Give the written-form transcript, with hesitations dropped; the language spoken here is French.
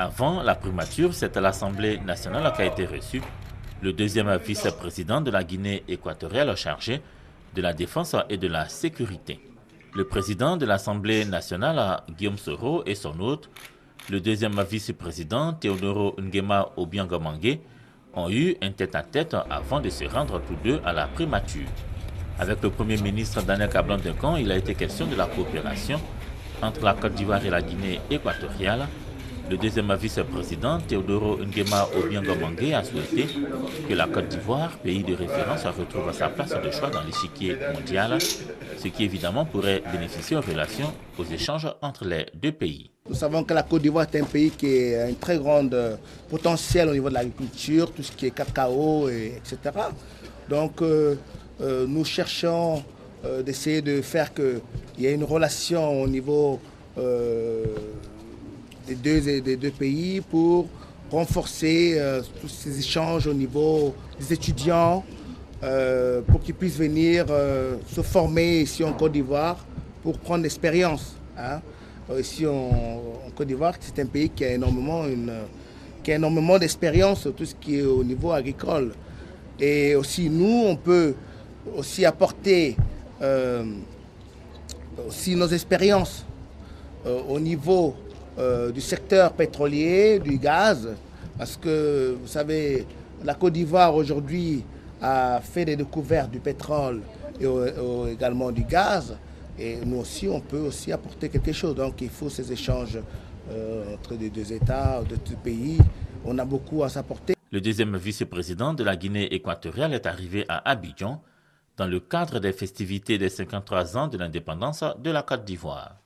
Avant la primature, c'est à l'Assemblée nationale qu'a été reçu le deuxième vice-président de la Guinée équatoriale chargé de la défense et de la sécurité. Le président de l'Assemblée nationale, Guillaume Soro, et son hôte, le deuxième vice-président, Teodoro Nguema Obiang Mangué, ont eu un tête-à-tête avant de se rendre tous deux à la primature. Avec le premier ministre Daniel Kablan-Duncan, il a été question de la coopération entre la Côte d'Ivoire et la Guinée équatoriale. Le deuxième vice-président, Teodoro Nguema Obiang Mangué, a souhaité que la Côte d'Ivoire, pays de référence, retrouve sa place de choix dans l'échiquier mondial, ce qui évidemment pourrait bénéficier aux relations, aux échanges entre les deux pays. Nous savons que la Côte d'Ivoire est un pays qui a un très grand potentiel au niveau de l'agriculture, tout ce qui est cacao, etc. Donc nous cherchons d'essayer de faire qu'il y ait une relation au niveau des deux pays pour renforcer tous ces échanges au niveau des étudiants pour qu'ils puissent venir se former ici en Côte d'Ivoire pour prendre l'expérience. Ici en Côte d'Ivoire, c'est un pays qui a énormément d'expérience sur tout ce qui est au niveau agricole. Et aussi nous, on peut aussi apporter aussi nos expériences au niveau du secteur pétrolier, du gaz, parce que vous savez, la Côte d'Ivoire aujourd'hui a fait des découvertes du pétrole et également du gaz. Et nous aussi, on peut aussi apporter quelque chose. Donc il faut ces échanges entre les deux États, de deux pays. On a beaucoup à s'apporter. Le deuxième vice-président de la Guinée équatoriale est arrivé à Abidjan dans le cadre des festivités des 53 ans de l'indépendance de la Côte d'Ivoire.